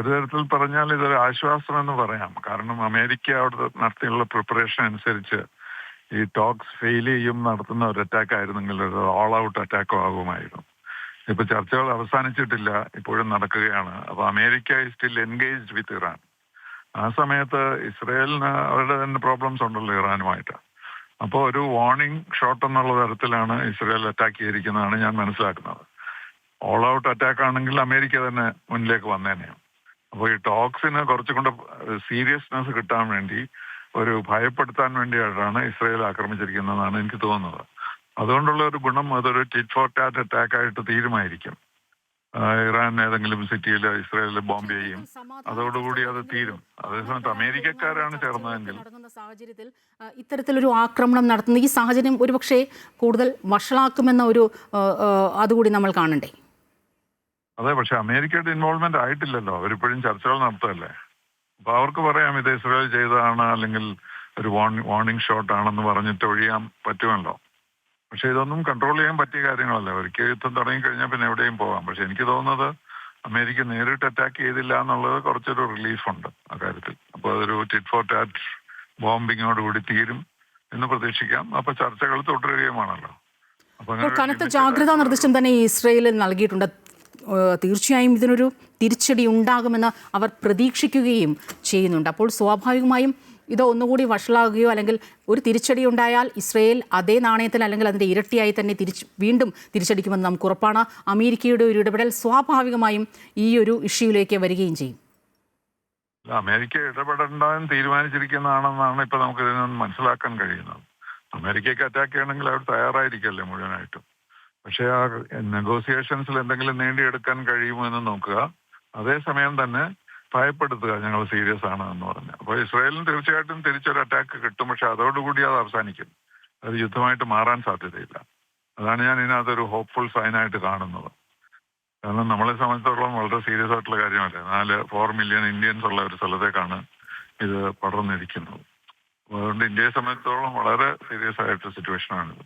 ഒരു തരത്തിൽ പറഞ്ഞാൽ ഇതൊരു ആശ്വാസം എന്ന് പറയാം. കാരണം അമേരിക്ക അവിടെ നടത്തിയുള്ള പ്രിപ്പറേഷൻ അനുസരിച്ച് ഈ ടോക്സ് ഫെയിൽ ചെയ്യും നടത്തുന്ന ഒരു അറ്റാക്ക് ആയിരുന്നെങ്കിൽ ഒരു ഓൾ ഔട്ട് അറ്റാക്കോ ആകുമായിരുന്നു. ഇപ്പൊ ചർച്ചകൾ അവസാനിച്ചിട്ടില്ല, ഇപ്പോഴും നടക്കുകയാണ്. അപ്പൊ America is still engaged with Iran. ആ സമയത്ത് ഇസ്രയേലിന് അവരുടെ തന്നെ പ്രോബ്ലംസ് ഉണ്ടല്ലോ ഇറാനുമായിട്ട്. അപ്പോൾ ഒരു വാർണിംഗ് ഷോട്ട് എന്നുള്ള തരത്തിലാണ് ഇസ്രയേൽ അറ്റാക്ക് ചെയ്തിരിക്കുന്നതാണ് ഞാൻ മനസ്സിലാക്കുന്നത്. ഓൾ ഔട്ട് അറ്റാക്ക് ആണെങ്കിൽ അമേരിക്ക തന്നെ മുന്നിലേക്ക് വന്നേനെയാണ്. അപ്പോൾ ഈ ടോക്സിന് കുറച്ചും കൂടെ സീരിയസ്നെസ് കിട്ടാൻ വേണ്ടി, ഒരു ഭയപ്പെടുത്താൻ വേണ്ടിയിട്ടാണ് ഇസ്രയേൽ ആക്രമിച്ചിരിക്കുന്നതെന്നാണ് എനിക്ക് തോന്നുന്നത്. അതുകൊണ്ടുള്ള ഒരു ഗുണം അതൊരു ടിറ്റ് ഫോർ ടാറ്റ് അറ്റാക്ക് ആയിട്ട് തീരുമായിരിക്കും. ഇറാൻ ഏതെങ്കിലും സിറ്റിയിൽ ഇസ്രയേലിൽ ബോംബ് ചെയ്യും, അതോടുകൂടി അത് തീരും. അതേസമയത്ത് അമേരിക്കക്കാരാണ് ചേർന്നതെങ്കിൽ നടക്കുന്ന സാഹചര്യത്തിൽ ഇത്തരത്തിലൊരു ആക്രമണം നടത്തുന്ന ഈ സാഹചര്യം ഒരുപക്ഷെ കൂടുതൽ വഷളാക്കുമെന്ന ഒരു അതുകൂടി നമ്മൾ കാണണ്ടേ? അതെ, പക്ഷെ അമേരിക്കയുടെ ഇൻവോൾവ്മെന്റ് ആയിട്ടില്ലല്ലോ. അവരിപ്പോഴും ചർച്ചകൾ നടത്തുകയല്ലേ. അപ്പൊ അവർക്ക് പറയാം ഇത് ഇസ്രയേൽ ചെയ്തതാണ്, അല്ലെങ്കിൽ ഒരു വാർണിംഗ് ഷോട്ട് ആണെന്ന് പറഞ്ഞിട്ട് ഒഴിയാൻ പറ്റുമല്ലോ. പക്ഷെ ഇതൊന്നും കൺട്രോൾ ചെയ്യാൻ പറ്റിയ കാര്യങ്ങളല്ല. ഒരിക്കൽ യുദ്ധം തുടങ്ങിക്കഴിഞ്ഞാൽ പിന്നെ എവിടെയും പോകാം. പക്ഷെ എനിക്ക് തോന്നുന്നത് അമേരിക്ക നേരിട്ട് അറ്റാക്ക് ചെയ്തില്ല എന്നുള്ളത് കുറച്ചൊരു റിലീഫുണ്ട് അക്കാര്യത്തിൽ. അപ്പോൾ അതൊരു ടിറ്റ് ഫോർ ടാറ്റ് ബോംബിങ്ങോടുകൂടി തീരും എന്ന് പ്രതീക്ഷിക്കാം. അപ്പൊ ചർച്ചകൾ തുടരുകയുമാണല്ലോ. അപ്പോൾ കനത്ത ജാഗ്രതാ നിർദ്ദേശം തന്നെ ഇസ്രയേലിൽ നൽകിയിട്ടുണ്ട്. തീർച്ചയായും ഇതിനൊരു തിരിച്ചടി ഉണ്ടാകുമെന്ന് അവർ പ്രതീക്ഷിക്കുകയും ചെയ്യുന്നുണ്ട്. അപ്പോൾ സ്വാഭാവികമായും ഇത് ഒന്നുകൂടി വഷളാകുകയോ അല്ലെങ്കിൽ ഒരു തിരിച്ചടി ഉണ്ടായാൽ ഇസ്രയേൽ അതേ നാണയത്തിൽ അല്ലെങ്കിൽ അതിൻ്റെ ഇരട്ടിയായി തന്നെ വീണ്ടും തിരിച്ചടിക്കുമെന്ന് നമുക്ക് ഉറപ്പാണ്. അമേരിക്കയുടെ ഒരു ഇടപെടൽ സ്വാഭാവികമായും ഈ ഒരു ഇഷ്യൂയിലേക്ക് വരികയും ചെയ്യും. അമേരിക്ക ഇടപെടേണ്ടെന്ന് തീരുമാനിച്ചിരിക്കുന്നതാണെന്നാണ് ഇപ്പൊ നമുക്ക് ഇതിൽ നിന്ന് മനസ്സിലാക്കാൻ കഴിയുന്നത്. അമേരിക്കയ്ക്ക് അറ്റാക്ക് ചെയ്യണമെങ്കിൽ അവർ തയ്യാറായിരിക്കല്ലേ മുഴുവനായിട്ടും. പക്ഷേ ആ നെഗോസിയേഷൻസിൽ എന്തെങ്കിലും നേടിയെടുക്കാൻ കഴിയുമോ എന്ന് നോക്കുക. അതേസമയം തന്നെ ഭയപ്പെടുത്തുക, ഞങ്ങൾ സീരിയസ് ആണ് എന്ന് പറഞ്ഞ്. അപ്പോൾ ഇസ്രായേലിന് തീർച്ചയായിട്ടും തിരിച്ചൊരു അറ്റാക്ക് കിട്ടും. പക്ഷെ അതോടുകൂടി അത് അവസാനിക്കും. അത് യുദ്ധമായിട്ട് മാറാൻ സാധ്യതയില്ല. അതാണ് ഞാൻ ഇതിനകത്തൊരു ഹോപ്പ്ഫുൾ സൈനായിട്ട് കാണുന്നത്. കാരണം നമ്മളെ സംബന്ധിച്ചിടത്തോളം വളരെ സീരിയസ് ആയിട്ടുള്ള കാര്യമല്ലേ. 4 മില്യൺ ഇന്ത്യൻസ് ഉള്ള ഒരു സ്ഥലത്തേക്കാണ് ഇത് പടർന്നിരിക്കുന്നത്. അതുകൊണ്ട് ഇന്ത്യയെ സംബന്ധിച്ചിടത്തോളം വളരെ സീരിയസ് ആയിട്ട് സിറ്റുവേഷനാണിത്.